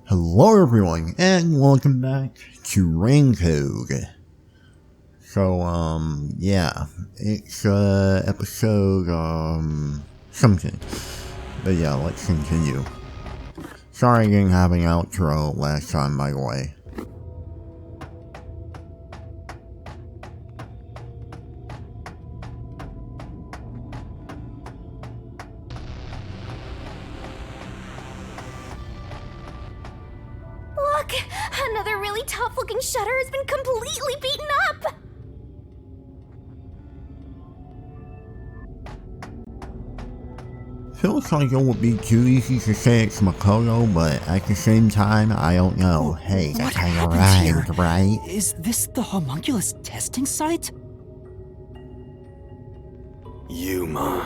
Hello everyone, and welcome back to Rancode. So, yeah, it's, episode, something. But yeah, let's continue. Sorry I didn't have an outro last time, by the way. Look! Another really tough-looking shutter has been completely beaten up! Feels like it would be too easy to say it's Makoto, but at the same time, I don't know. Hey, that's how you rhymed, right? Is this the homunculus testing site? Yuma.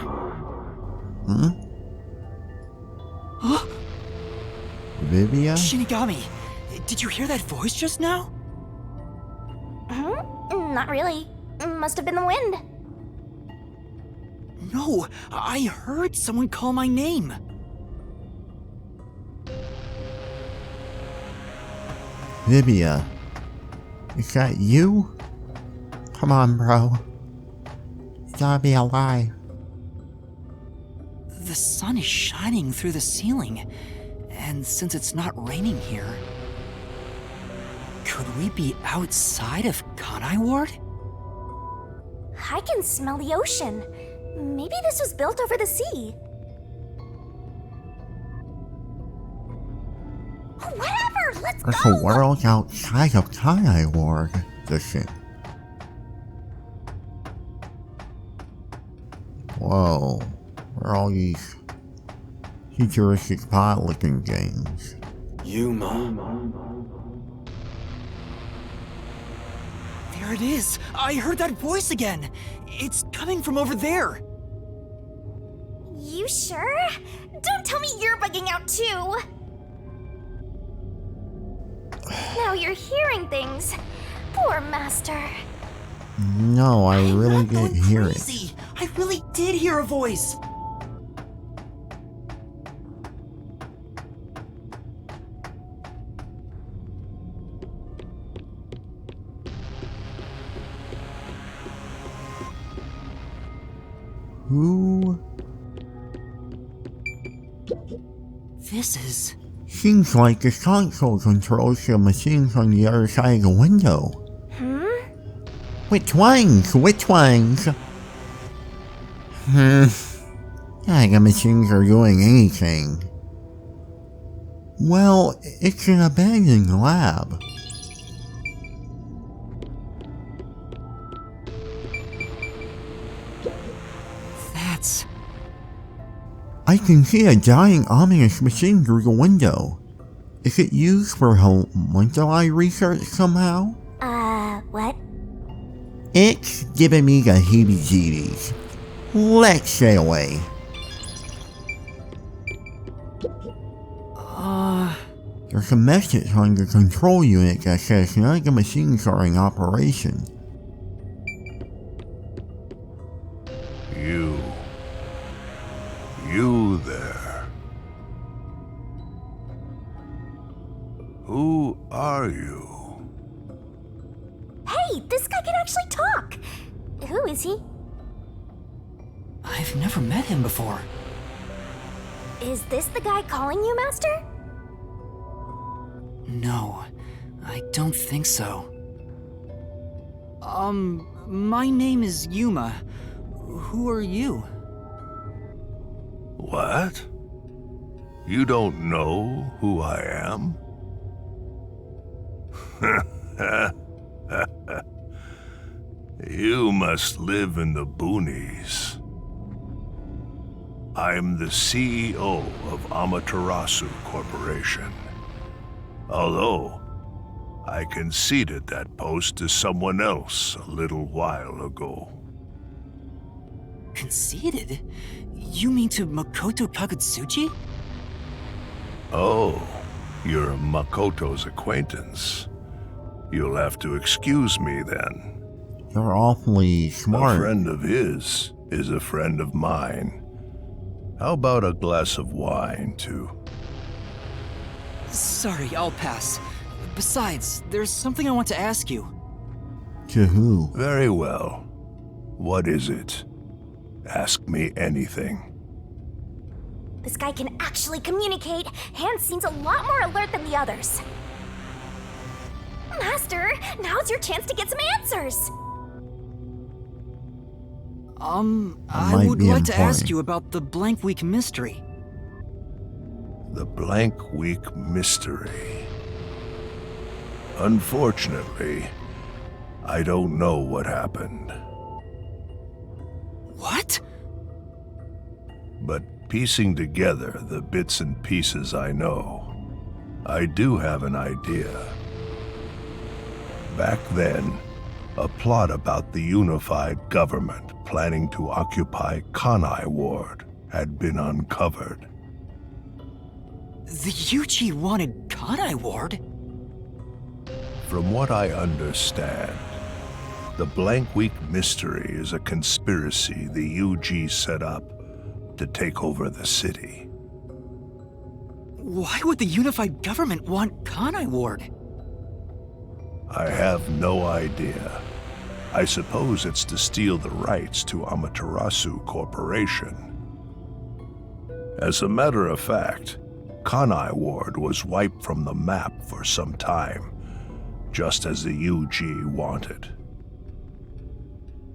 Hmm? Huh? Vivia? Shinigami, did you hear that voice just now? Not really. Must have been the wind. No, I heard someone call my name. Vivia. Is that you? Come on, bro. You gotta be alive. The sun is shining through the ceiling, and since it's not raining here, could we be outside of Kanai Ward? I can smell the ocean. Maybe this was built over the sea. Whatever, let's There's go! a world outside of Kanai Ward. Listen. Whoa. Where are all these futuristic pot-looking games? Yuma. There it is! I heard that voice again! It's coming from over there! You sure? Don't tell me you're bugging out too! Now you're hearing things. Poor master. No, I I'm really not going didn't hear it. crazy. I really did hear a voice! Who? This is... Seems like the console controls the machines on the other side of the window. Which ones? Which ones? Yeah, the machines are doing anything. Well, it's an abandoned lab. That's... I can see a giant ominous machine through the window. Is it used for homunculi research somehow? What? It's giving me the heebie-jeebies. Let's stay away. There's a message on the control unit that says none of the machines are in operation. You there. Who are you? Hey, this guy can actually talk! Who is he? I've never met him before. Is this the guy calling you, Master? No, I don't think so. My name is Yuma. Who are you? What? You don't know who I am? You must live in the boonies. I'm the CEO of Amaterasu Corporation. Although, I conceded that post to someone else a little while ago. Conceited? You mean to Makoto Kagutsuchi? Oh, you're Makoto's acquaintance. You'll have to excuse me then. You're awfully A smart. friend of his is a friend of mine. How about a glass of wine, too? Sorry, I'll pass. Besides, there's something I want to ask you. To who? Very well. What is it? Ask me anything. This guy can actually communicate. Hans seems a lot more alert than the others. Master, now's your chance to get some answers. I might would be like to ask important. you about the Blank Week mystery. The Blank Week mystery. Unfortunately, I don't know what happened. What? But piecing together the bits and pieces I know, I do have an idea. Back then, a plot about the unified government planning to occupy Kanai Ward had been uncovered. The UG wanted Kanai Ward? From what I understand, the Blank Week mystery is a conspiracy the UG set up to take over the city. Why would the unified government want Kanai Ward? I have no idea. I suppose it's to steal the rights to Amaterasu Corporation. As a matter of fact, Kanai Ward was wiped from the map for some time, just as the UG wanted.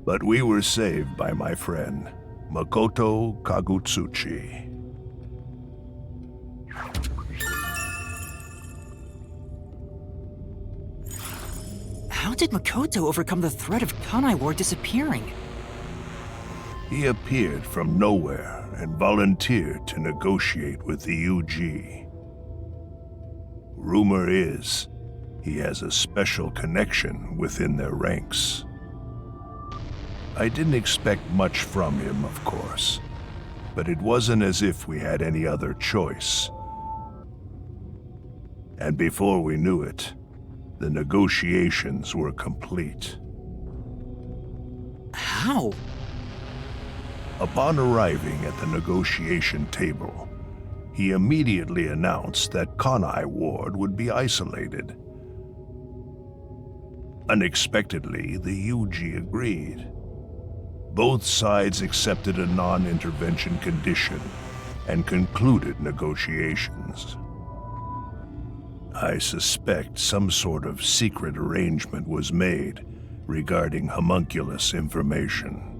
But we were saved by my friend, Makoto Kagutsuchi. How did Makoto overcome the threat of Kanai Ward disappearing? He appeared from nowhere and volunteered to negotiate with the UG. Rumor is, he has a special connection within their ranks. I didn't expect much from him, of course, but it wasn't as if we had any other choice. And before we knew it, the negotiations were complete. How? Upon arriving at the negotiation table, he immediately announced that Kanai Ward would be isolated. Unexpectedly, the UG agreed. Both sides accepted a non-intervention condition and concluded negotiations. I suspect some sort of secret arrangement was made regarding homunculus information.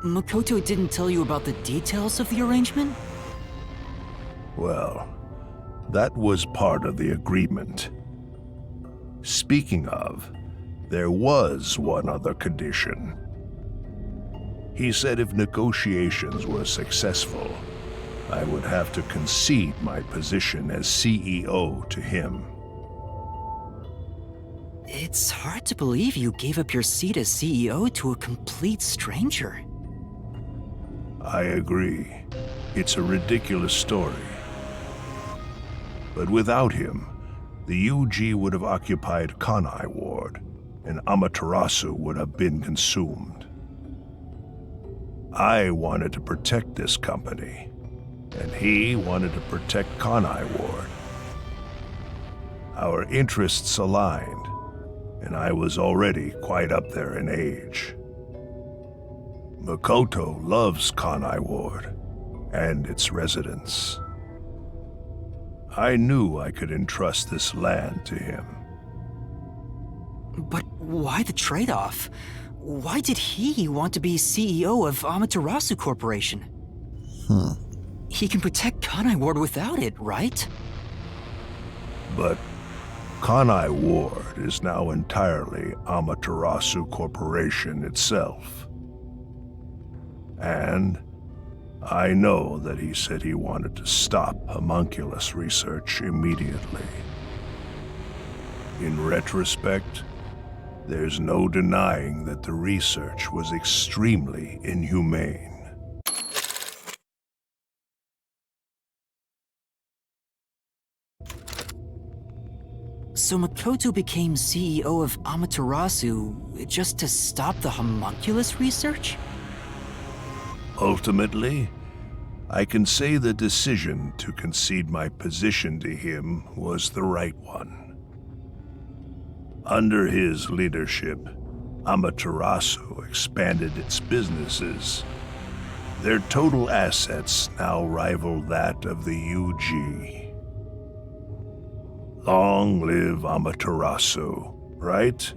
Makoto didn't tell you about the details of the arrangement? Well, that was part of the agreement. Speaking of, there was one other condition. He said if negotiations were successful, I would have to concede my position as CEO to him. It's hard to believe you gave up your seat as CEO to a complete stranger. I agree. It's a ridiculous story. But without him, the UG would have occupied Kanai Ward, and Amaterasu would have been consumed. I wanted to protect this company, and he wanted to protect Kanai Ward. Our interests aligned, and I was already quite up there in age. Makoto loves Kanai Ward and its residents. I knew I could entrust this land to him. But why the trade-off? Why did he want to be CEO of Amaterasu Corporation? He can protect Kanai Ward without it, right? But Kanai Ward is now entirely Amaterasu Corporation itself. And I know that he said he wanted to stop homunculus research immediately. In retrospect, there's no denying that the research was extremely inhumane. So Makoto became CEO of Amaterasu just to stop the homunculus research? Ultimately, I can say the decision to concede my position to him was the right one. Under his leadership, Amaterasu expanded its businesses. Their total assets now rival that of the UG. Long live Amaterasu, right?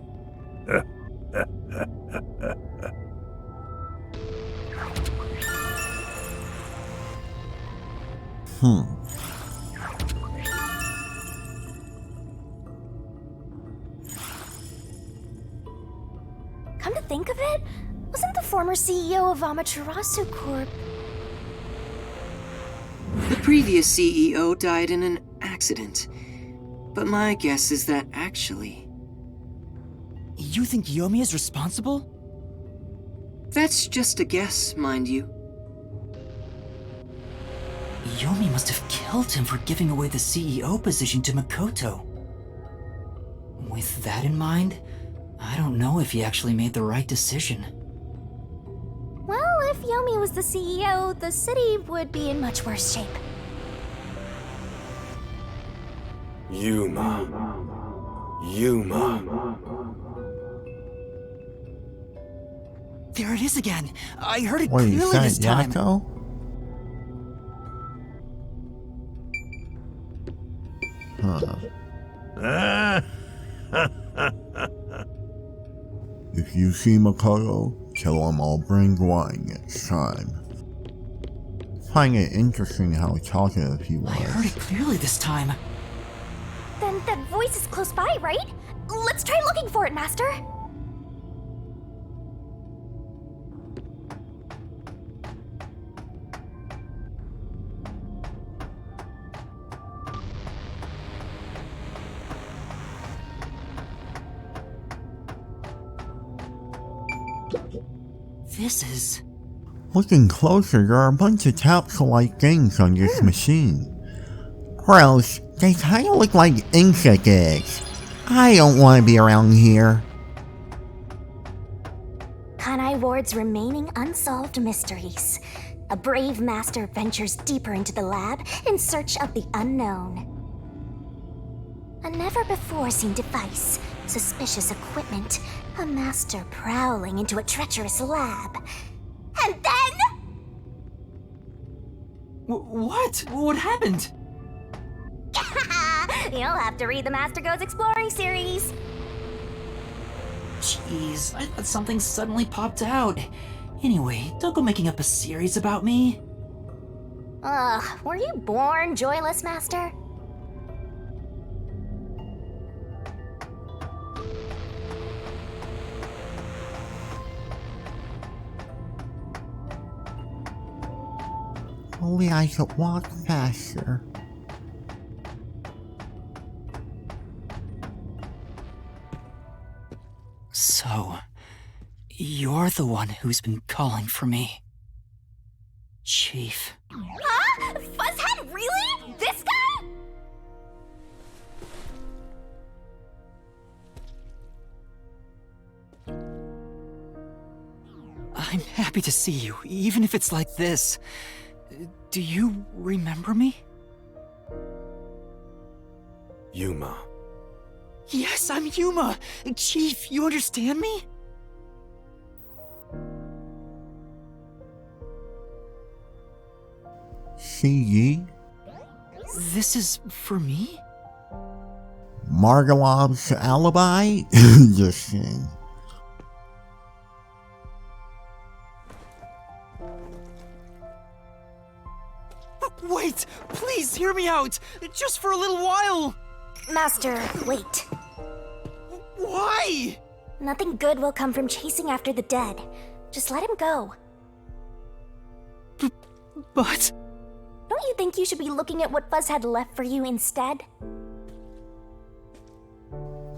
Come to think of it, wasn't the former CEO of Amaterasu Corp... The previous CEO died in an accident. But my guess is that actually... You think Yomi is responsible? That's just a guess, mind you. Yomi must have killed him for giving away the CEO position to Makoto. With that in mind, I don't know if he actually made the right decision. Well, if Yomi was the CEO, the city would be in much worse shape. Yuma. Yuma. There it is again! I heard it What are you clearly saying, this time! Yakko? If you see Makoto, tell him I'll bring wine next time. Find it interesting how talkative he was. I heard it clearly this time. Then that voice is close by, right? Let's try looking for it, Master. This is... Looking closer, there are a bunch of capsule-like things on this machine. Gross, they kinda look like insect eggs. I don't want to be around here. Kanai Ward's remaining unsolved mysteries. A brave master ventures deeper into the lab in search of the unknown. A never-before-seen device, suspicious equipment, a master prowling into a treacherous lab. And then... What? What happened? You'll have to read the Master Goes Exploring series. Jeez, I thought something suddenly popped out. Anyway, don't go making up a series about me. Ugh, were you born joyless, Master? Only I could walk faster. So, you're the one who's been calling for me. Chief. Huh? Fuzzhead, really? This guy? I'm happy to see you, even if it's like this. Do you remember me? Yuma. Yes, I'm Yuma! Chief, you understand me? See ye? This is for me? Margalov's alibi? Just kidding. Wait! Please hear me out! Just for a little while! Master, wait. Why? Nothing good will come from chasing after the dead. Just let him go. But... Don't you think you should be looking at what Fuzzhead left for you instead?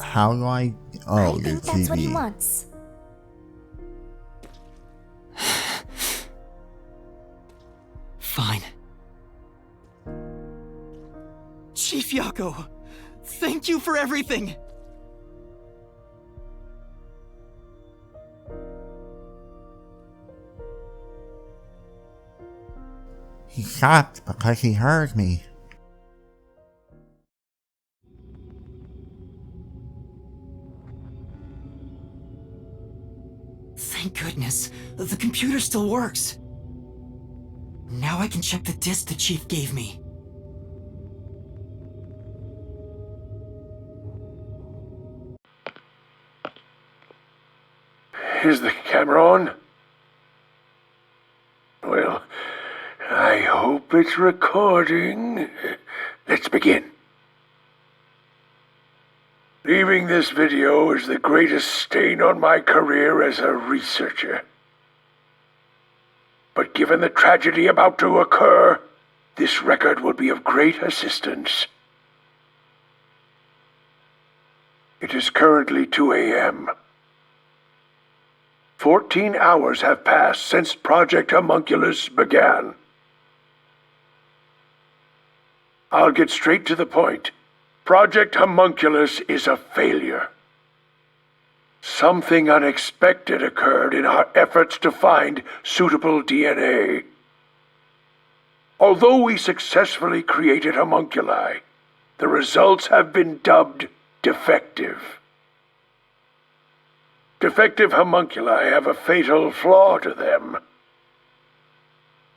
How do I... Oh, I your think that's what he TV. wants. Fine. Chief Yakko, thank you for everything! He trapped because he heard me. Thank goodness. The computer still works. Now I can check the disk the Chief gave me. Is the camera on? Well, I hope it's recording. Let's begin. Leaving this video is the greatest stain on my career as a researcher. But given the tragedy about to occur, this record will be of great assistance. It is currently 2 a.m. 14 hours have passed since Project Homunculus began. I'll get straight to the point. Project Homunculus is a failure. Something unexpected occurred in our efforts to find suitable DNA. Although we successfully created homunculi, the results have been dubbed defective. Defective homunculi have a fatal flaw to them.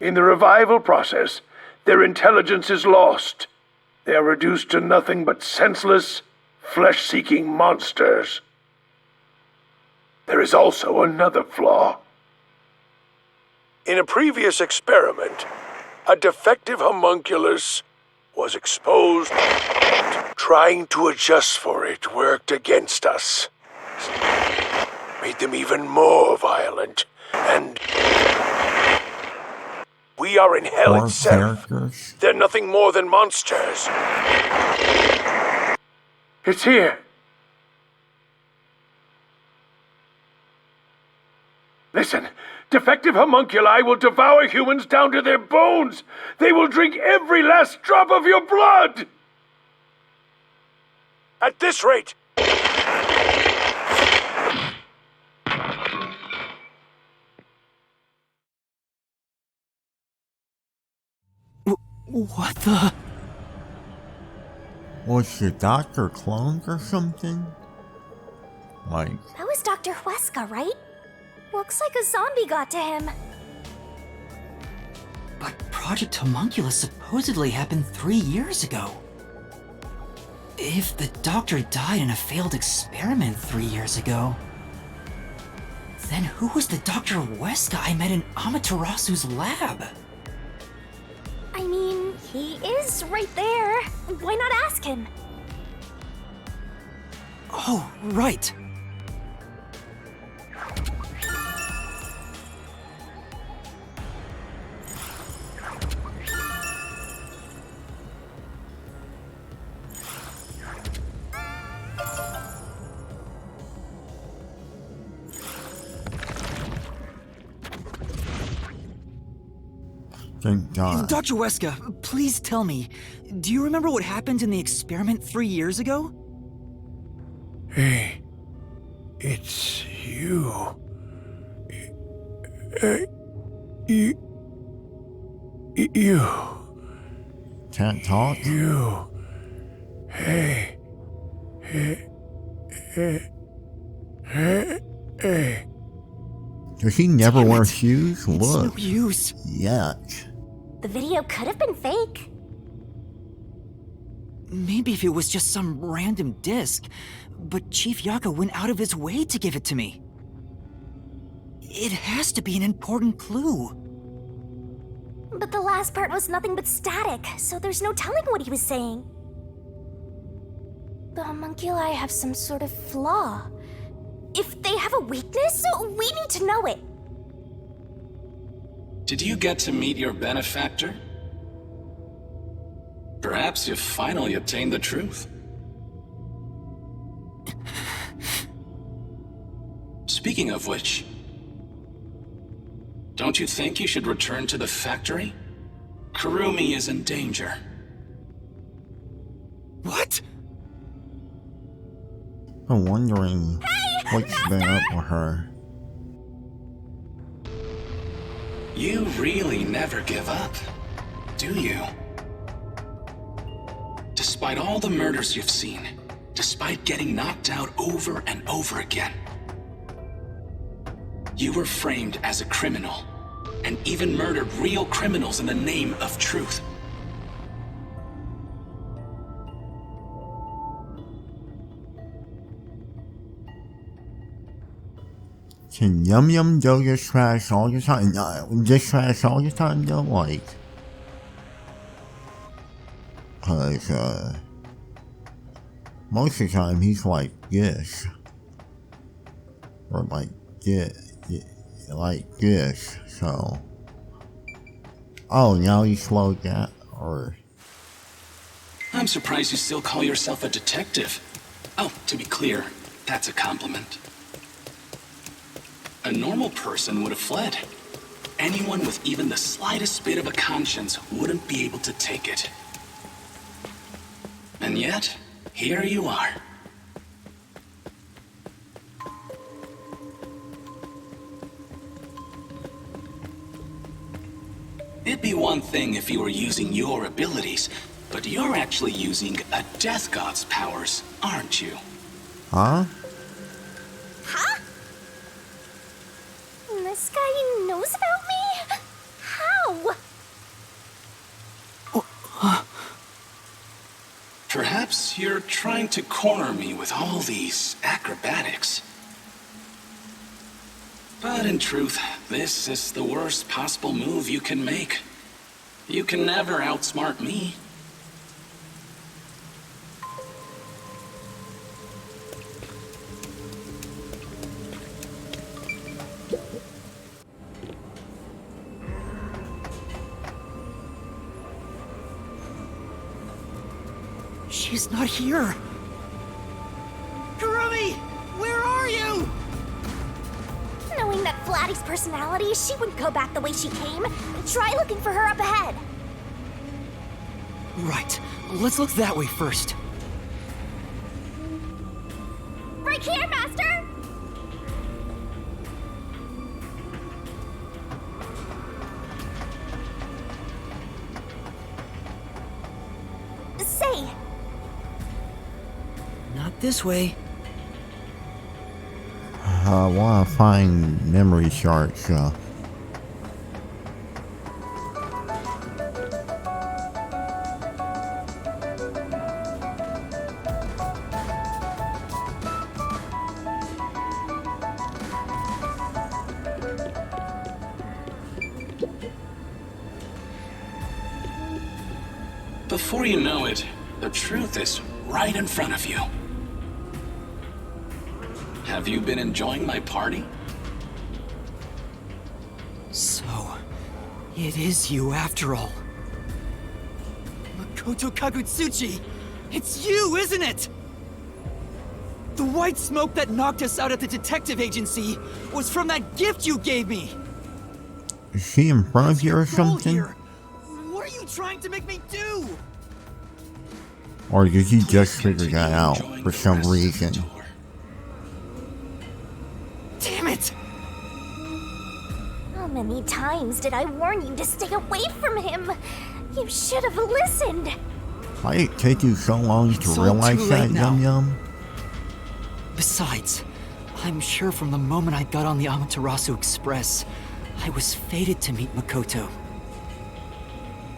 In the revival process, their intelligence is lost. They are reduced to nothing but senseless, flesh-seeking monsters. There is also another flaw. In a previous experiment, a defective homunculus was exposed. Trying to adjust for it worked against us. Made them even more violent, and we are in hell More itself. characters. They're nothing more than monsters. It's here. Listen, defective homunculi will devour humans down to their bones. They will drink every last drop of your blood. At this rate, What the? Was the doctor cloned or something? Like, That was Dr. Huesca, right? Looks like a zombie got to him. But Project Homunculus supposedly happened 3 years ago. If the doctor died in a failed experiment 3 years ago, then who was the Dr. Huesca I met in Amaterasu's lab? I mean, he is right there. Why not ask him? Oh, right. thank God. Dr. Huesca, please tell me, do you remember what happened in the experiment 3 years ago? hey, it's you. You. Can't talk? You. Hey. Does he never Damn wear it. shoes? It's no Look. use. Yuck. The video could have been fake. Maybe if it was just some random disc, but Chief Yaka went out of his way to give it to me. It has to be an important clue. But the last part was nothing but static, so there's no telling what he was saying. The homunculi have some sort of flaw. If they have a weakness, we need to know it. Did you get to meet your benefactor? Perhaps you've finally obtained the truth. Speaking of which, don't you think you should return to the factory? Kurumi is in danger. What? I'm wondering what's been up with her. You really never give up, do do you? Despite all the murders you've seen, despite getting knocked out over and over again, you were framed as a criminal, and even murdered real criminals in the name of truth. Can Yum Yum go this trash all the time? No, this trash all the time though, like... Cause, most of the time he's like this. Or like this. Like this, so... Oh, now he slowed down, or... I'm surprised you still call yourself a detective. Oh, to be clear, that's a compliment. A normal person would have fled. Anyone with even the slightest bit of a conscience wouldn't be able to take it. And yet, here you are. It'd be one thing if you were using your abilities, but you're actually using a Death God's powers, aren't you? Huh? Huh? This guy knows about me? How? Perhaps you're trying to corner me with all these acrobatics. But in truth, this is the worst possible move you can make. You can never outsmart me. She's not here. Kurumi! Where are you? Knowing that Flatty's personality, she wouldn't go back the way she came. Try looking for her up ahead. Right. Let's look that way first. Right here, Master! Say, Not this way. I wanna find memory shards, Before you know it, the truth is right in front of you. Have you been enjoying my party? So, it is you after all. Makoto Kagutsuchi! It's you, isn't it? The white smoke that knocked us out at the detective agency was from that gift you gave me! Is she in front of you or What's your goal something? here? What are you trying to make me do? Or did you just figure that out for some reason? Damn it! how many times did I warn you to stay away from him? You should have listened. Why did it take you so long to It's all realize too that, late now. Yum Yum? Besides, I'm sure from the moment I got on the Amaterasu Express, I was fated to meet Makoto.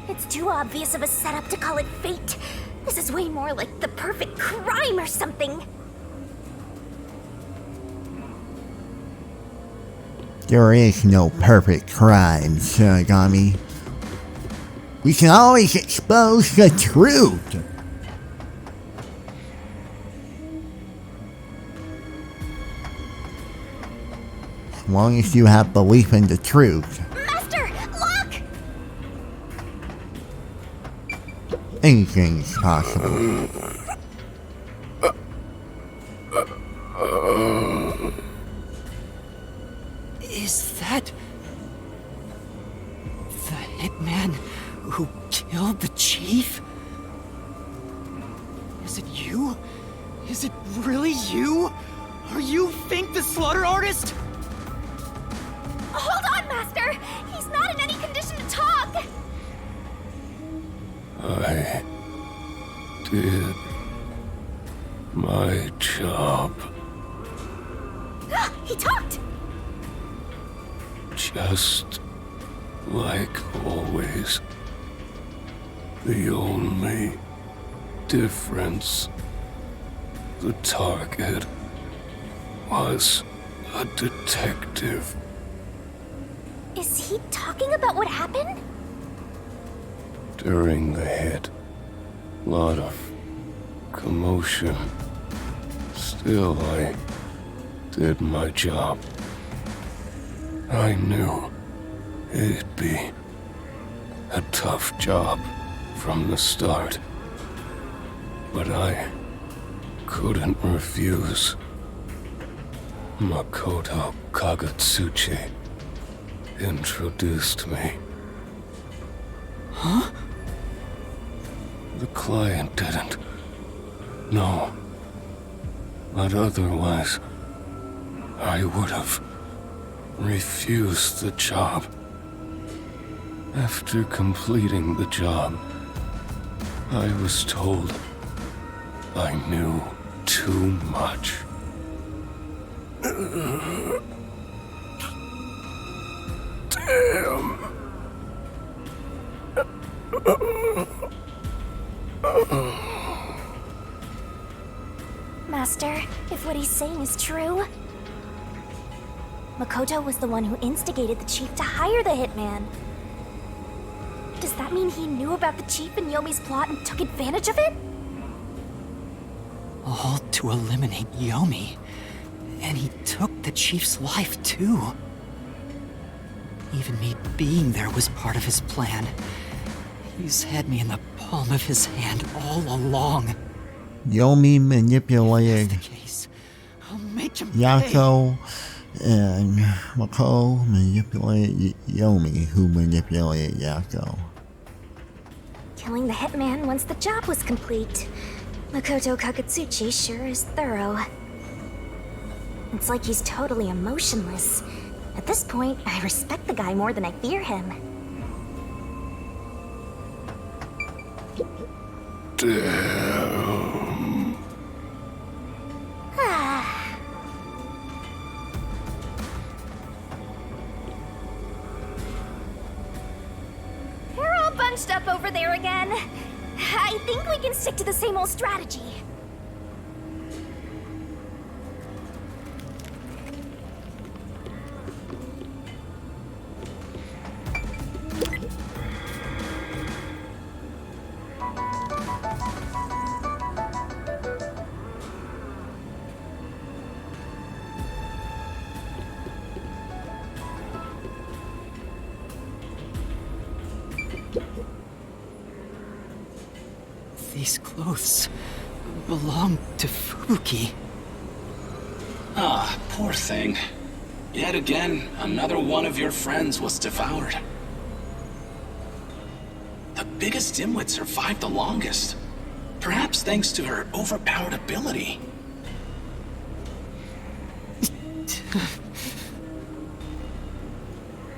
It's too obvious of a setup to call it fate. This is way more like the perfect crime or something. There is no perfect crime, Shinigami. We can always expose the truth. As long as you have belief in the truth, Master, look! anything is possible. Is that... the hitman who killed the chief? Is it you? Is it really you? Are you Fink the Slaughter Artist? Hold on, Master! He's not in any condition to talk! I did my job. He talked! Just like always. The only difference, the target was a detective. Is he talking about what happened? During the hit, lot of commotion. Still, I did my job. I knew it'd be a tough job from the start, but I couldn't refuse. Makoto Kagatsuchi introduced me. Huh? The client didn't. No. But otherwise, I would have refused the job. After completing the job, I was told I knew too much. Damn. Master, if what he's saying is true... Makoto was the one who instigated the chief to hire the hitman. Does that mean he knew about the chief and Yomi's plot and took advantage of it? All to eliminate Yomi. And he took the chief's life too. Even me being there was part of his plan. He's had me in the palm of his hand all along. Yomi manipulated If that's the case, I'll make him Yako, and Mako manipulated Yomi, who manipulated Yako. Killing the hitman once the job was complete. Makoto Kagatsuchi sure is thorough. It's like he's totally emotionless. At this point, I respect the guy more than I fear him. Damn. They're all bunched up over there again. I think we can stick to the same old strategy. These clothes belong to Fubuki. Ah, poor thing. Yet again, another one of your friends was devoured. The biggest dimwit survived the longest. Perhaps thanks to her overpowered ability.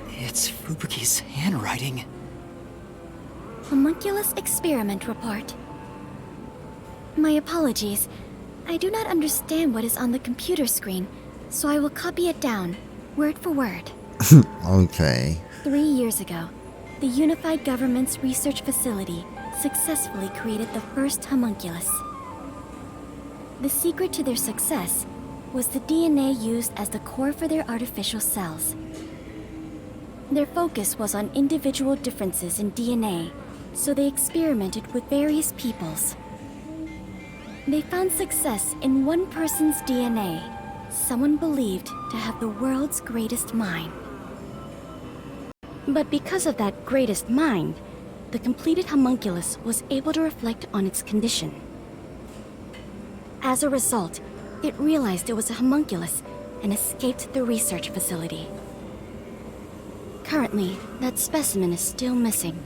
It's Fubuki's handwriting. Homunculus experiment report. My apologies. I do not understand what is on the computer screen, so I will copy it down, word for word. Okay. 3 years ago, the Unified Government's research facility successfully created the first homunculus. The secret to their success was the DNA used as the core for their artificial cells. Their focus was on individual differences in DNA, so they experimented with various peoples. They found success in one person's DNA, someone believed to have the world's greatest mind. But because of that greatest mind, the completed homunculus was able to reflect on its condition. As a result, it realized it was a homunculus and escaped the research facility. Currently, that specimen is still missing.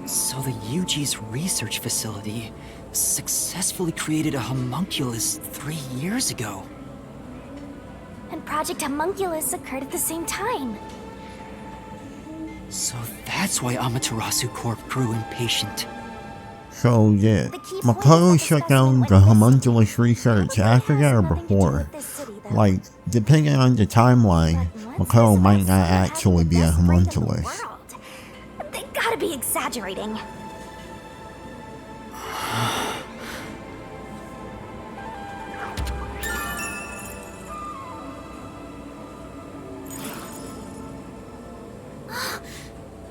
So the UG's research facility successfully created a homunculus 3 years ago. And Project Homunculus occurred at the same time. So that's why Amaterasu Corp grew impatient. So yeah, Makoto shut down the homunculus research after that or before? Like, depending on the timeline, Makoto might not actually be a homunculus. They gotta be exaggerating.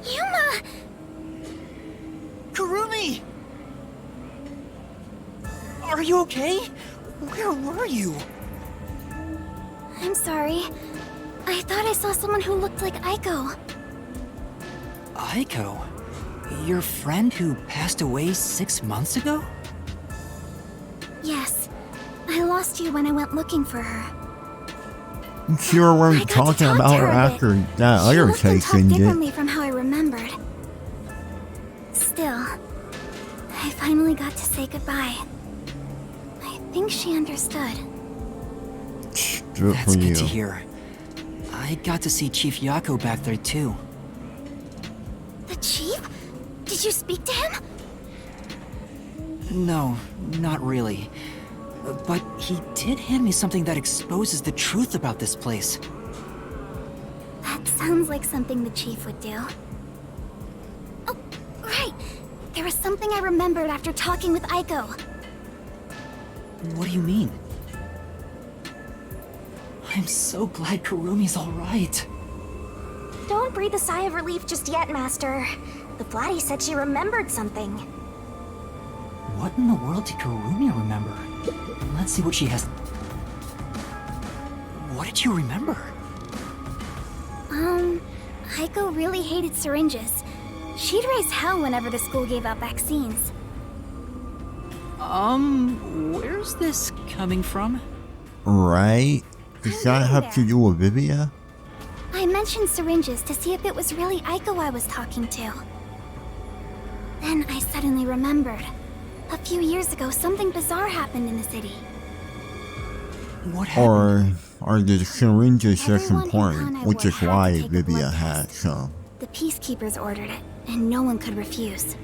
Yuma! Kurumi! Are you okay? Where were you? I'm sorry. I thought I saw someone who looked like Aiko. Aiko? Your friend who passed away 6 months ago? Yes. I lost you when I went looking for her. You sure weren't talking about her after that other She looked and case talked ended. differently from how I remembered. Still, I finally got to say goodbye. I think she understood. Good That's for good you. to hear. I got to see Chief Yako back there too. The chief? Did you speak to him? No, not really. But he did hand me something that exposes the truth about this place. That sounds like something the chief would do. Oh, right. There was something I remembered after talking with Aiko. What do you mean? I'm so glad Kurumi's alright. Don't breathe a sigh of relief just yet, Master. The Flatty said she remembered something. What in the world did Kurumi remember? Let's see what she has. What did you remember? Aiko really hated syringes. She'd raise hell whenever the school gave out vaccines. Where's this coming from? Right? Does that have to do with Vivia? I mentioned syringes to see if it was really Aiko I was talking to. Then I suddenly remembered. A few years ago, something bizarre happened in the city. What happened? Or are the syringes just Everyone in important, Kanai which Ward is had to why take a Vivia blood had test. some. The peacekeepers ordered it, and no one could refuse.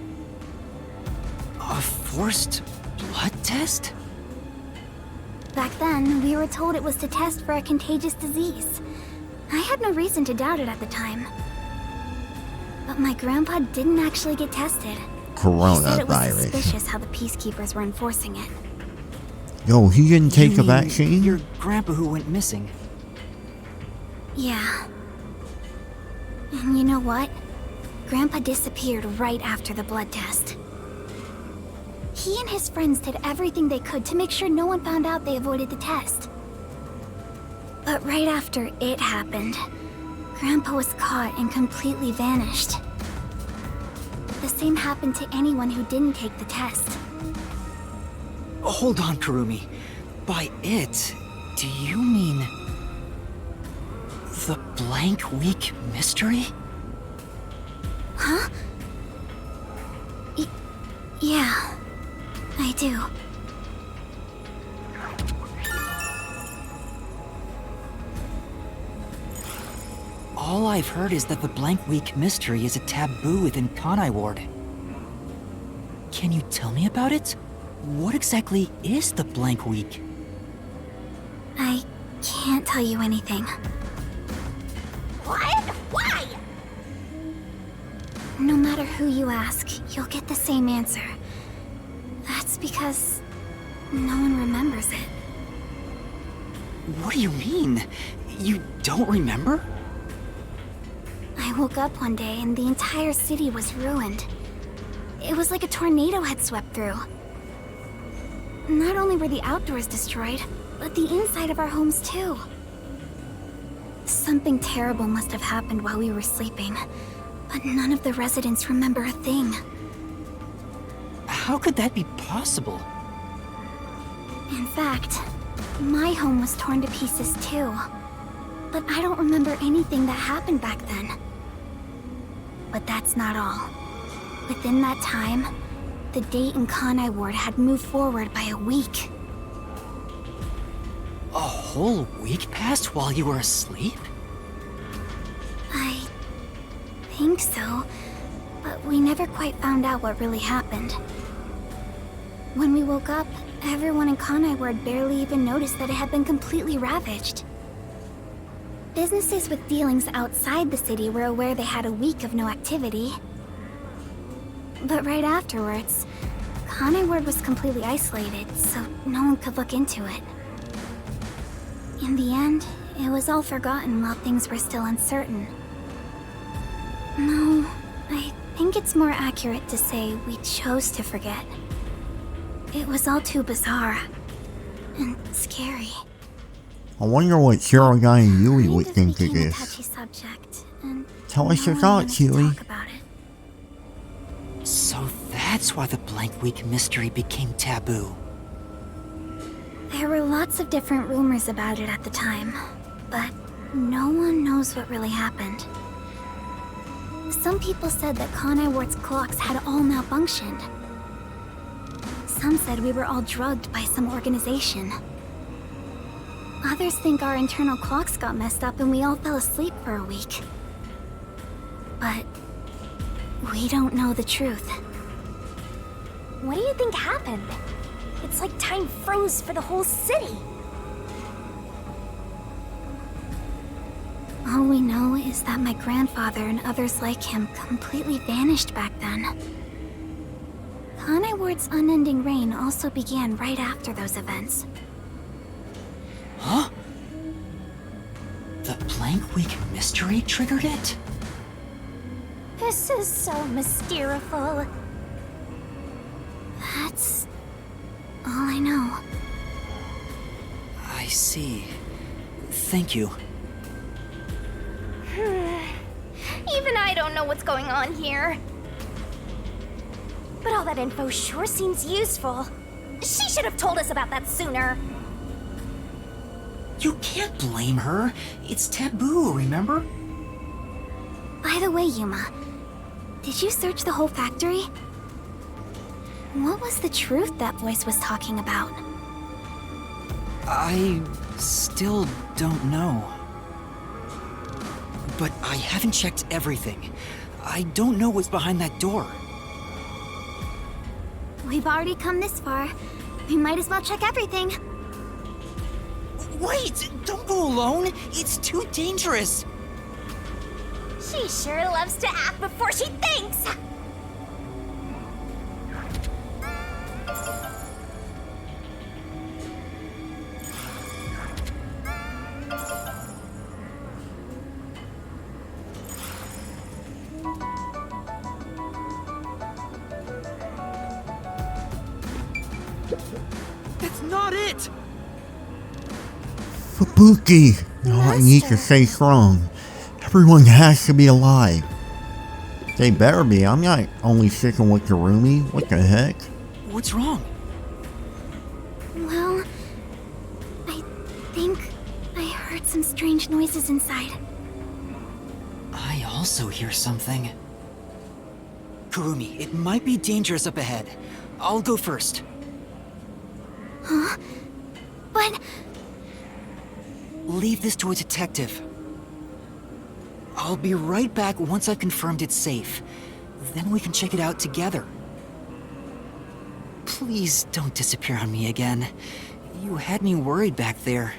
A forced blood test? Back then, we were told it was to test for a contagious disease. I had no reason to doubt it at the time. But my grandpa didn't actually get tested. He said it was Coronavirus. suspicious how the peacekeepers were enforcing it. Yo, he didn't take You the mean vaccine? Your grandpa who went missing. Yeah. And you know what? Grandpa disappeared right after the blood test. He and his friends did everything they could to make sure no one found out they avoided the test. But right after it happened, Grandpa was caught and completely vanished. The same happened to anyone who didn't take the test. Hold on, Kurumi. By it, do you mean the blank week mystery? Huh? Yeah, I do. All I've heard is that the blank week mystery is a taboo within Kanai Ward. Can you tell me about it? What exactly is the blank week? I can't tell you anything. What? Why? No matter who you ask, you'll get the same answer. That's because no one remembers it. What do you mean? You don't remember? I woke up one day and the entire city was ruined. It was like a tornado had swept through. Not only were the outdoors destroyed, but the inside of our homes too. Something terrible must have happened while we were sleeping, but none of the residents remember a thing. How could that be possible? In fact, my home was torn to pieces too. But I don't remember anything that happened back then. But that's not all. Within that time, the date in Kanai Ward had moved forward by a week. A whole week passed while you were asleep? I think so, but we never quite found out what really happened. When we woke up, everyone in Conaiward barely even noticed that it had been completely ravaged. Businesses with dealings outside the city were aware they had a week of no activity. But right afterwards, Conaiward was completely isolated, so no one could look into it. In the end, it was all forgotten while things were still uncertain. No, I think it's more accurate to say we chose to forget. It was all too bizarre and scary. I wonder what Shirogane and Yui would think of Became a this. touchy subject, and Tell us no your one thoughts, wanted to Yui. talk about it. So that's why the Blank Week mystery became taboo. There were lots of different rumors about it at the time, but no one knows what really happened. Some people said that Conaiward's clocks had all malfunctioned. Some said we were all drugged by some organization. Others think our internal clocks got messed up and we all fell asleep for a week. But we don't know the truth. What do you think happened? It's like time froze for the whole city. All we know is that my grandfather and others like him completely vanished back then. Conaiward's unending reign also began right after those events. Huh? The Blank Week mystery triggered it? This is so mysteriful. That's all I know. I see. Thank you. Even I don't know what's going on here. But all that info sure seems useful. She should have told us about that sooner. You can't blame her. It's taboo, remember? By the way, Yuma, did you search the whole factory? What was the truth that voice was talking about? I still don't know. But I haven't checked everything. I don't know what's behind that door. We've already come this far. We might as well check everything. Wait! Don't go alone! It's too dangerous! She sure loves to act before she thinks. That's not it! Fubuki! No, I need to stay strong. Everyone has to be alive. They better be. I'm not only sticking with Karumi. What the heck? What's wrong? Well, I think I heard some strange noises inside. I also hear something. Kurumi, it might be dangerous up ahead. I'll go first. Huh? But... Leave this to a detective. I'll be right back once I've confirmed it's safe. Then we can check it out together. Please don't disappear on me again. You had me worried back there.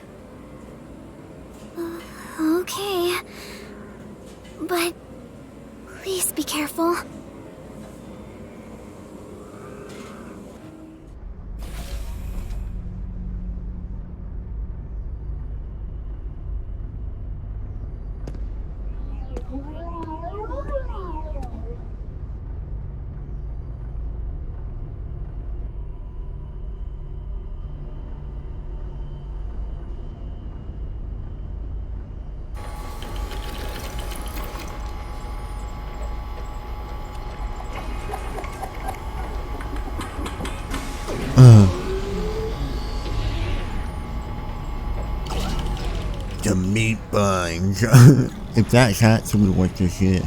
Okay. But... please be careful. The meat buns. If that's actually what this is.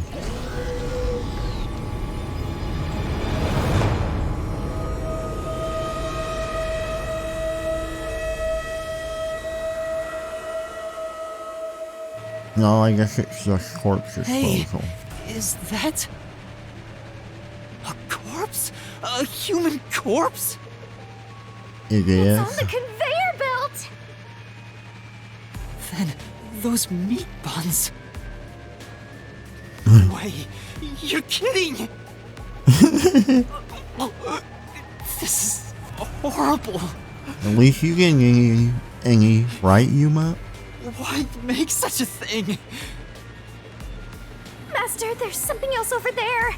No, I guess it's just corpse disposal. Is that... a corpse? A human corpse? It is. It's on the conveyor belt! Then, those meat buns... Wait, you're kidding! This is horrible. At least you get any, right, Yuma? Why make such a thing? Master, there's something else over there.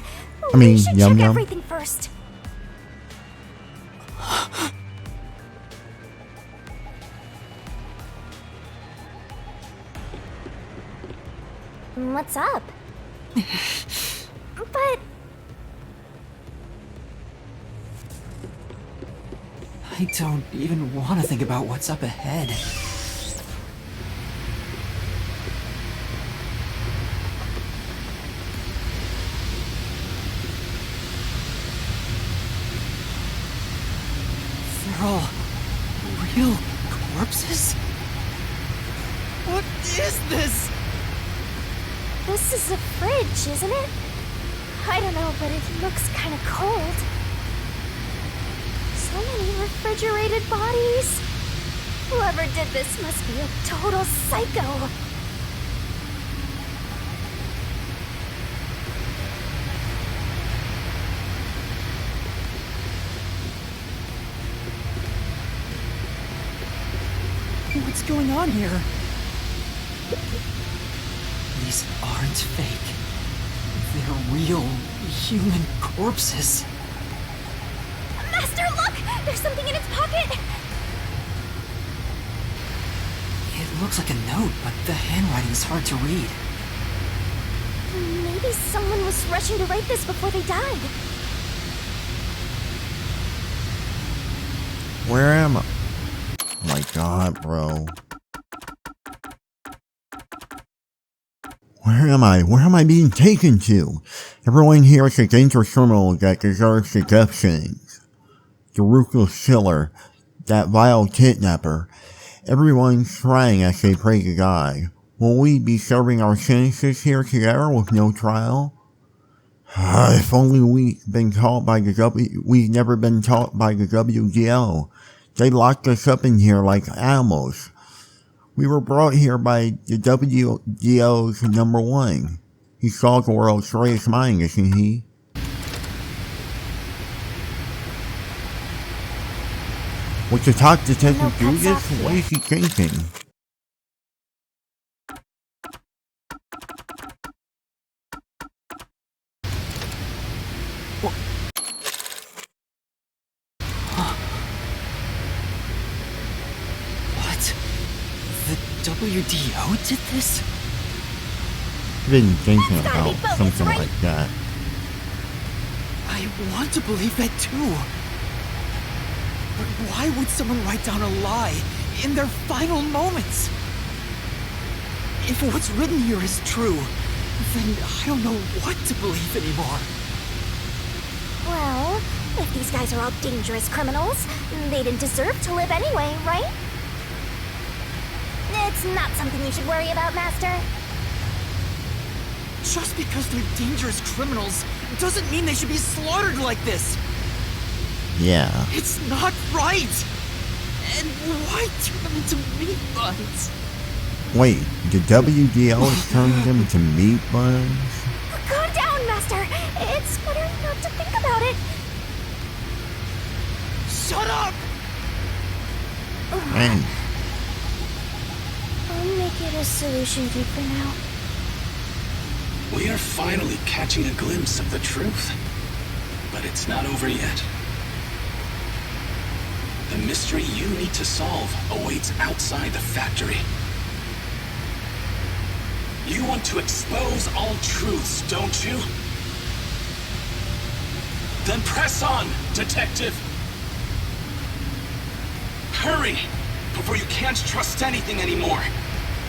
I mean, we should yum check yum. everything first. What's up? But I don't even want to think about what's up ahead. They're all real corpses? What is this? this is a fridge, isn't it? I don't know, but it looks kind of cold. So many refrigerated bodies. Whoever did this must be a total psycho. What's going on here? These aren't fake. They're real human corpses. Master, look! There's something in its pocket! It looks like a note, but the handwriting is hard to read. Maybe someone was rushing to write this before they died. Where am I? Oh my god, bro. Where am I? Where am I being taken to? Everyone here is a dangerous criminal that deserves the death sentence. The ruthless killer, that vile kidnapper. Everyone's crying as they pray to God. Will we be serving our sentences here together with no trial? If only we've never been taught by the WDO. They locked us up in here like animals. We were brought here by the WDO's number one. He saw the world's greatest mind, isn't he? Would the top detective do this? What is he thinking? What? The WDO did this? I've been thinking about something like that. I want to believe that too. But why would someone write down a lie in their final moments? If what's written here is true, then I don't know what to believe anymore. Well, if these guys are all dangerous criminals, they didn't deserve to live anyway, right? It's not something you should worry about, Master. Just because they're dangerous criminals doesn't mean they should be slaughtered like this. Yeah. It's not right. And why turn them into meat buns? Wait, the WDO has turned them into meat buns? Calm down, Master. It's better not to think about it. Shut up! Man. I'll make it a solution key for now. We are finally catching a glimpse of the truth. But it's not over yet. The mystery you need to solve awaits outside the factory. You want to expose all truths, don't you? Then press on, detective! Hurry, before you can't trust anything anymore,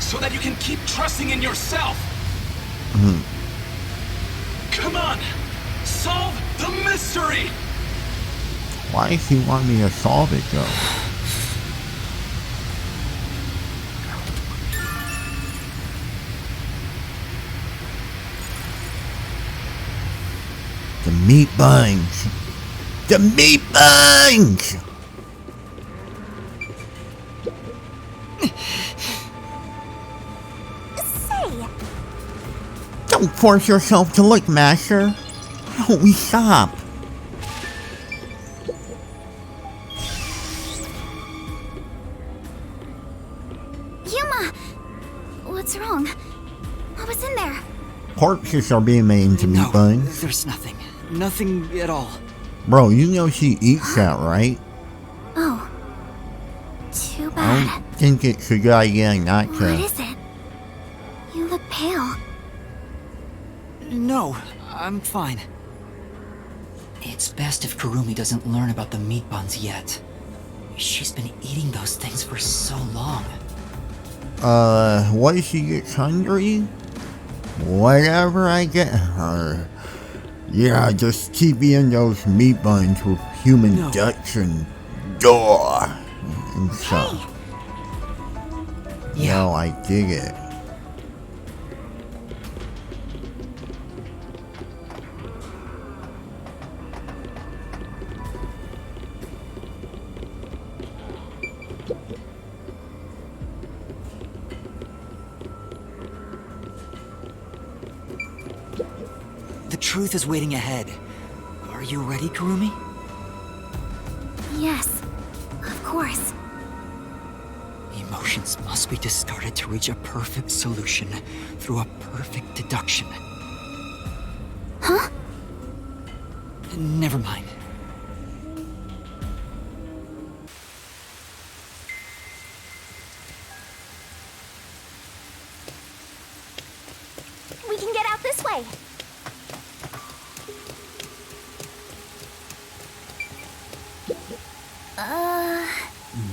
so that you can keep trusting in yourself! Come on! Solve the mystery! Why does he want me to solve it, though? The meat buns! The meat buns! Say, Don't force yourself to look, Master. Don't we stop? Yuma! What's wrong? What was in there? Corpses are being made into meat No, buns. there's nothing. Nothing at all. Bro, you know she eats that, right? Oh. Too I bad. don't think it's a good idea not What to. is it? You look pale. No, I'm fine. It's best if Kurumi doesn't learn about the meat buns yet. She's been eating those things for so long. What if she gets hungry? Whatever I get her. Yeah, just keep eating those meat buns with human No. guts and gore and stuff. Yeah. No, I dig it. The truth is waiting ahead. Are you ready, Kurumi? Yes. Of course. Emotions must be discarded to reach a perfect solution through a perfect deduction. Huh? Never mind. we can get out this way.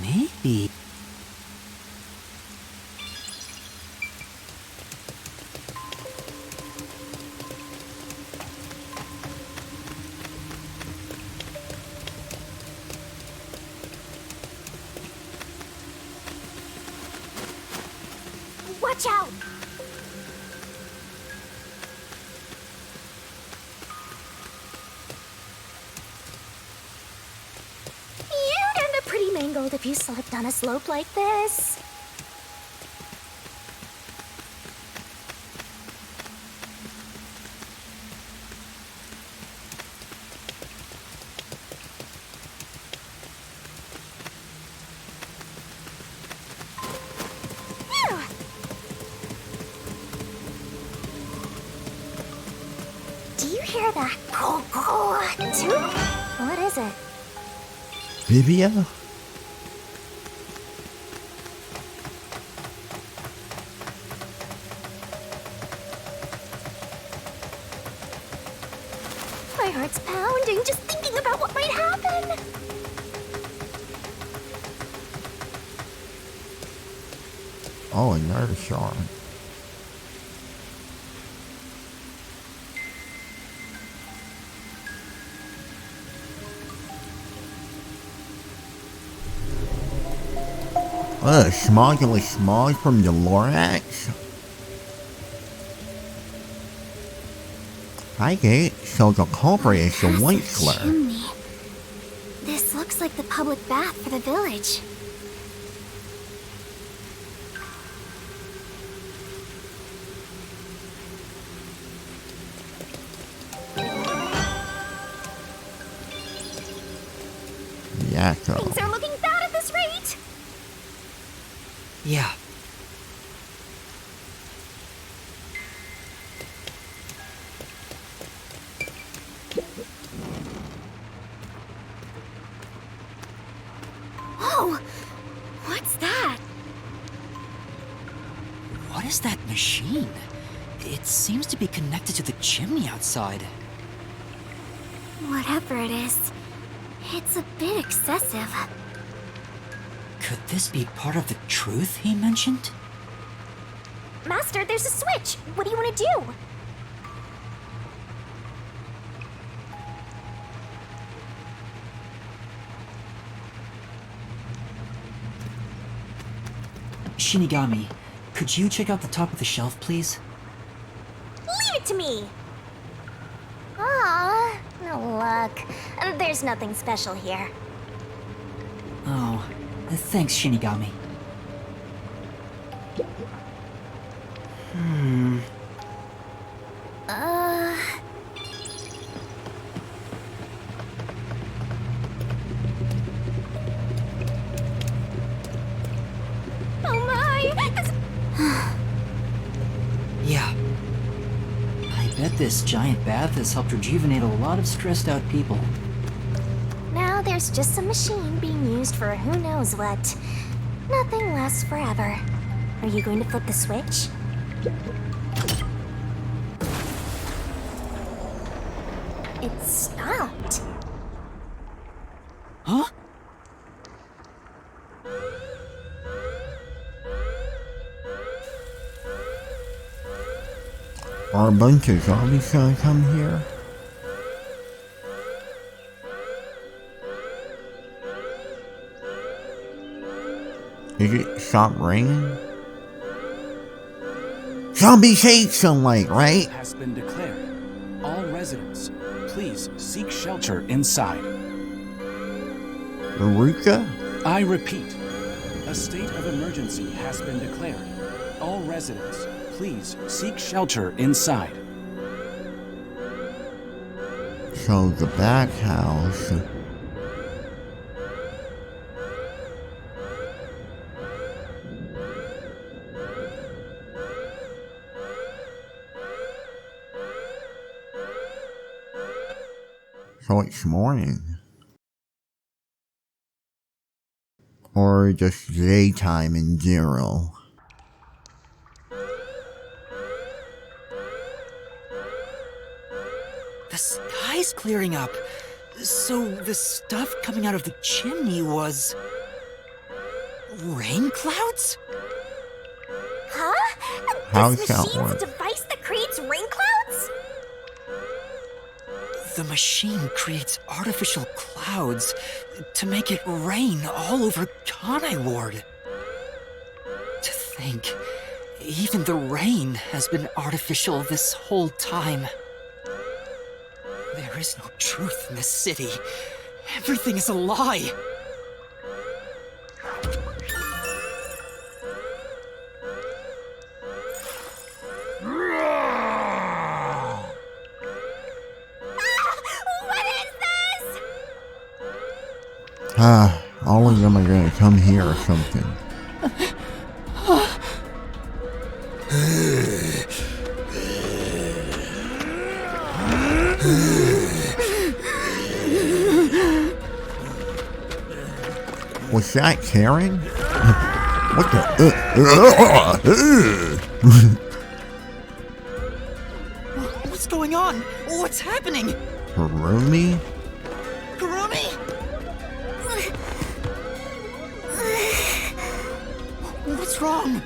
Maybe. Watch out! You'd end up pretty mangled if you slipped on a slope like this. Phew. Do you hear that? Too? What is it? Vivia? My heart's pounding just thinking about what might happen. Oh, another shard. Smoggy smog from the Lorax? I get it. So the culprit is the White Slur. Chimney. This looks like the public bath for the village. Yakko. Things are looking bad at this rate. Yeah. Oh! What's that? What is that machine? It seems to be connected to the chimney outside. Whatever it is, it's a bit excessive. Could this be part of the truth he mentioned? Master, there's a switch. What do you want to do? Shinigami, could you check out the top of the shelf, please? Leave it to me. Ah, luck. There's nothing special here. Oh, thanks, Shinigami. Oh my! Yeah. I bet this giant bath has helped rejuvenate a lot of stressed out people. Now there's just some machine being used for who knows what. Nothing lasts forever. Are you going to flip the switch? It stopped. Huh? Are a bunch of zombies gonna come here? Did it stop raining? Zombies hate sunlight, right? Has been declared. All residents, please seek shelter inside. Eureka? I repeat, a state of emergency has been declared. All residents, please seek shelter inside. So the back house. So it's morning. Or just daytime in general. The sky's clearing up. So the stuff coming out of the chimney was... rain clouds? Huh? How's This that machine's work? a device that creates rain clouds? The machine creates artificial clouds to make it rain all over Kanai Ward. To think, even the rain has been artificial this whole time. There is no truth in this city. Everything is a lie. What is this? All of them are gonna come here or something. Was that Karen? What the? What's going on? What's happening? Harumi? Kurumi? What's wrong?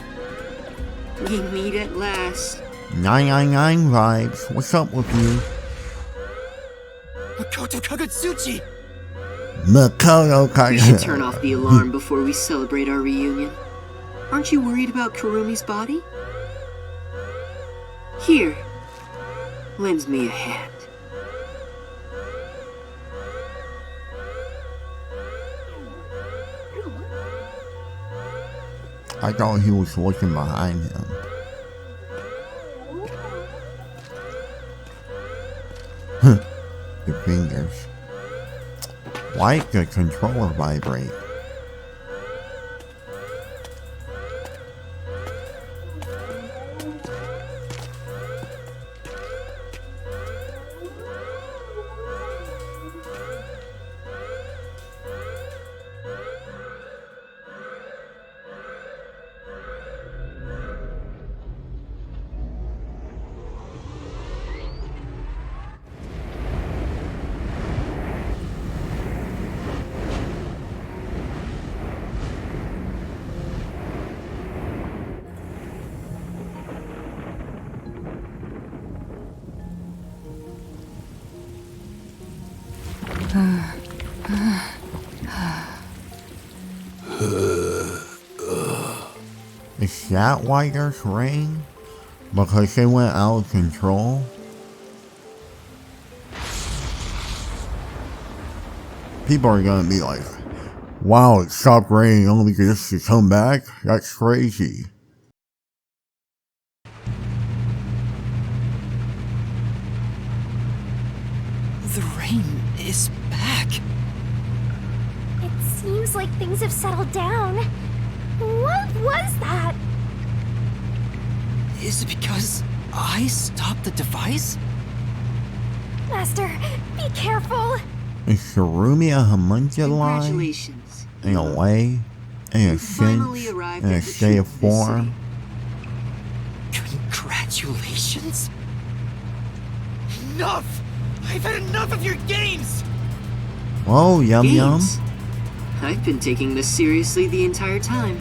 We meet at last. 999 vibes. What's up with you? Makoto Kagutsuchi! Makoto We should turn off the alarm before we celebrate our reunion. Aren't you worried about Kurumi's body? Here, lend me a hand. I thought he was looking behind him. The fingers. Why did the controller vibrate? Is that why there's rain? Because they went out of control? people are gonna be like, wow, it stopped raining only just to come back? That's crazy. The rain is back. It seems like things have settled down. What was that? Is it because I stopped the device? Master, be careful. Is the Rumia homunculi Congratulations. in a way, in a You finally sense, arrived in a at the state of truth of this form? Congratulations? Enough! I've had enough of your games! Oh, yum yum. Games? I've been taking this seriously the entire time.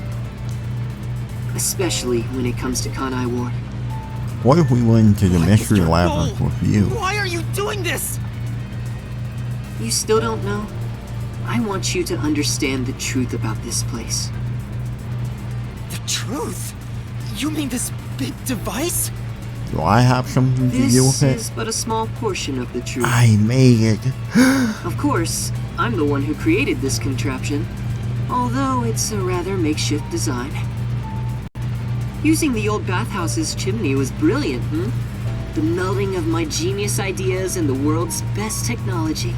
Especially when it comes to Kanai Ward. What if we went into the What mystery is your labyrinth goal? with you? Why are you doing this? You still don't know? I want you to understand the truth about this place. The truth? You mean this big device? Do I have something to do with This it? is but a small portion of the truth. I made it. Of course, I'm the one who created this contraption, although it's a rather makeshift design. Using the old bathhouse's chimney was brilliant, The melding of my genius ideas and the world's best technology.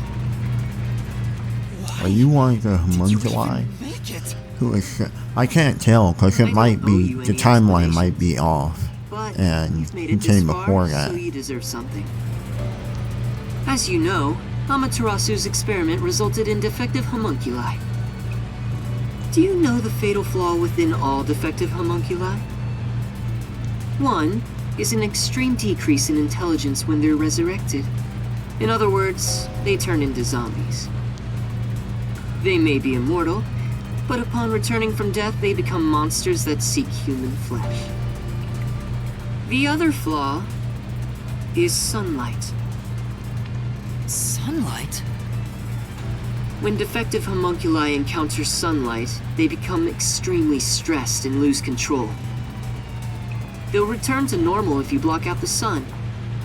Are you one of the Did you homunculi? even make it? Who is? I can't tell because I it don't might owe be you the any timeline might be off, But and you've made he it this came far, before that. so you deserve something. As you know, Amaterasu's experiment resulted in defective homunculi. Do you know the fatal flaw within all defective homunculi? One is an extreme decrease in intelligence when they're resurrected. In other words, they turn into zombies. They may be immortal, but upon returning from death, they become monsters that seek human flesh. The other flaw is sunlight. Sunlight? When defective homunculi encounter sunlight, they become extremely stressed and lose control. They'll return to normal if you block out the sun,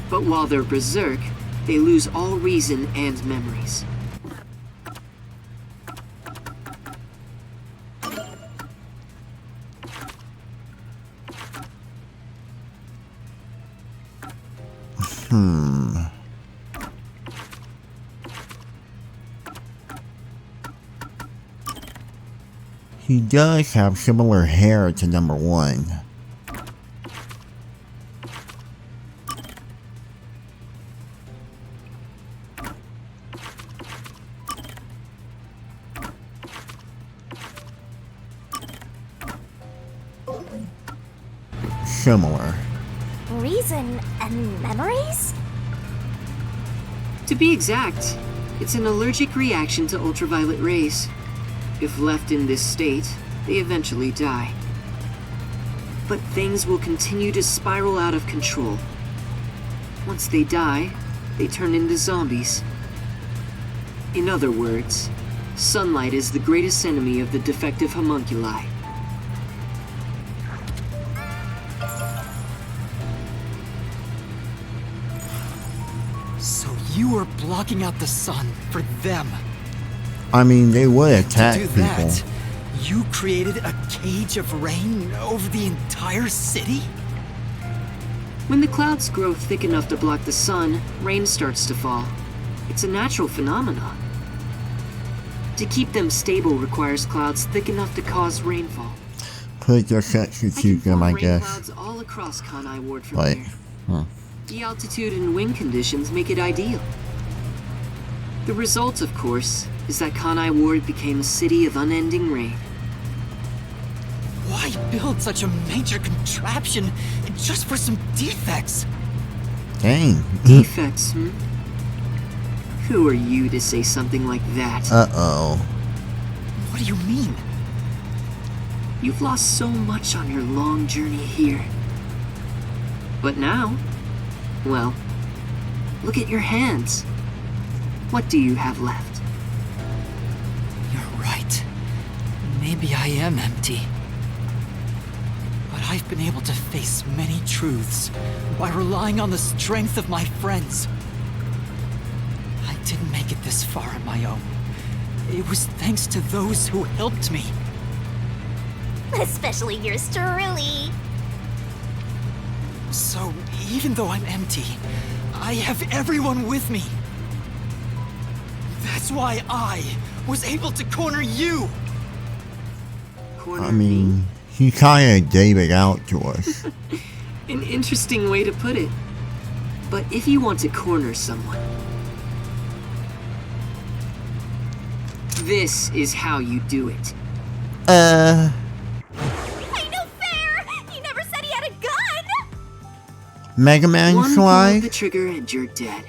but while they're berserk, they lose all reason and memories. He does have similar hair to number one. Similar. Reason and memories? To be exact, it's an allergic reaction to ultraviolet rays. If left in this state, they eventually die. But things will continue to spiral out of control. Once they die, they turn into zombies. In other words, sunlight is the greatest enemy of the defective homunculi. So you were blocking out the sun for them. I mean, they would attack To do people. that, you created a cage of rain over the entire city? When the clouds grow thick enough to block the sun, rain starts to fall. It's a natural phenomenon. To keep them stable requires clouds thick enough to cause rainfall. Could just substitute them, I rain guess. clouds all across Kanai Ward from Like, here. The altitude and wind conditions make it ideal. The result, of course, is that Kanai Ward became a city of unending rain. Why build such a major contraption just for some defects? Dang. Defects, Who are you to say something like that? Uh-oh. What do you mean? You've lost so much on your long journey here. But now, well, look at your hands. What do you have left? You're right. Maybe I am empty. But I've been able to face many truths by relying on the strength of my friends. I didn't make it this far on my own. It was thanks to those who helped me. Especially yours truly. So, even though I'm empty, I have everyone with me. That's why I was able to corner you. Corner I mean, he kinda gave it out to us. An interesting way to put it. But if you want to corner someone, this is how you do it. Ain't no fair! He never said he had a gun! Mega Man One pull of slide? the trigger and you're dead.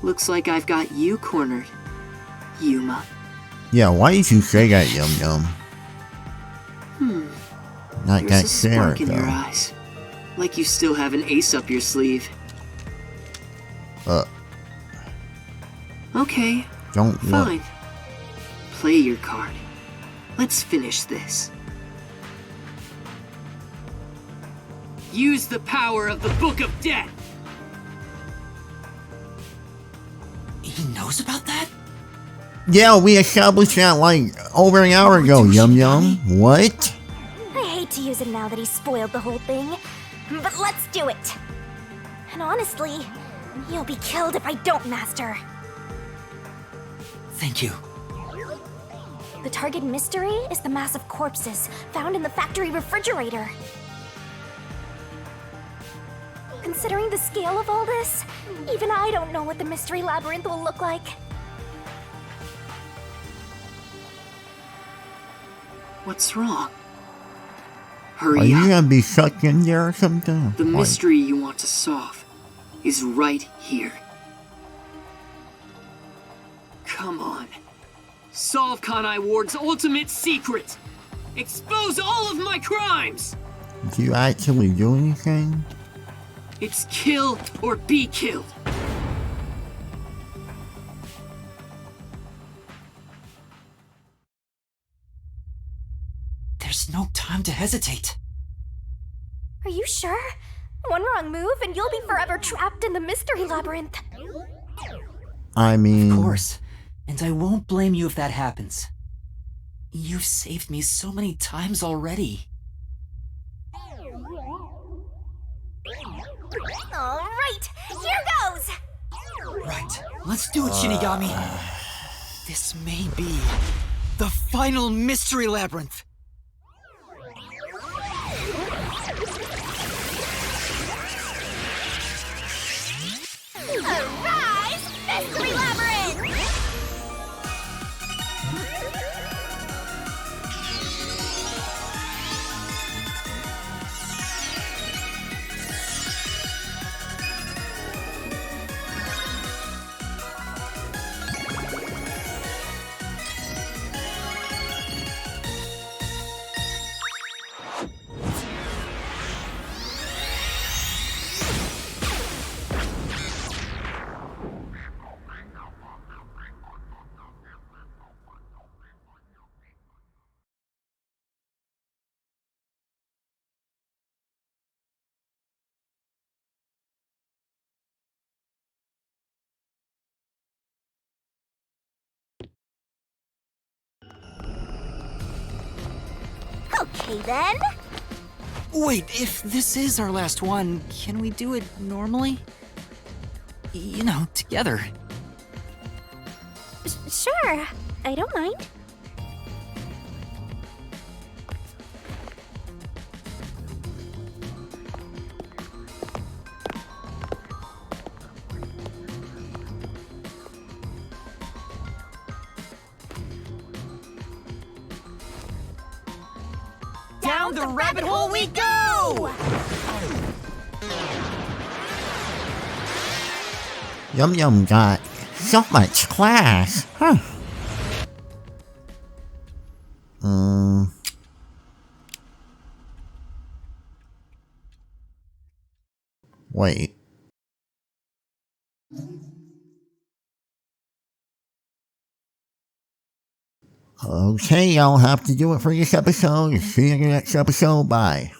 Looks like I've got you cornered, Yuma. Yeah, why did you say that, Yum Yum? Not There's that a fair, spark in your though. eyes. Like you still have an ace up your sleeve. Okay, Don't look. fine. Play your card. Let's finish this. Use the power of the Book of Death! He knows about that? Yeah, we established that like over an hour ago, Yum Yum. What? I hate to use it now that he's spoiled the whole thing, but let's do it. And honestly, you'll be killed if I don't, Master. Thank you. The target mystery is the mass of corpses found in the factory refrigerator. Considering the scale of all this, even I don't know what the mystery labyrinth will look like. What's wrong? Are Hurry you up. gonna be sucked in there or something? The Like, mystery you want to solve is right here. Come on. Solve Kanai Ward's ultimate secret! Expose all of my crimes! do you actually do anything? It's kill or be killed. There's no time to hesitate. Are you sure? One wrong move and you'll be forever trapped in the mystery labyrinth. I mean, Of course. And I won't blame you if that happens. You've saved me so many times already. All right, here goes! Right. Let's do it, Shinigami. This may be the final mystery labyrinth. Arise, mystery labyrinth! Okay then. Wait, if this is our last one, can we do it normally? You know, together. Sure, I don't mind. Down the rabbit hole we go! Yum Yum got so much class, huh? Wait. Okay, I'll have to do it for this episode. See you in the next episode. Bye.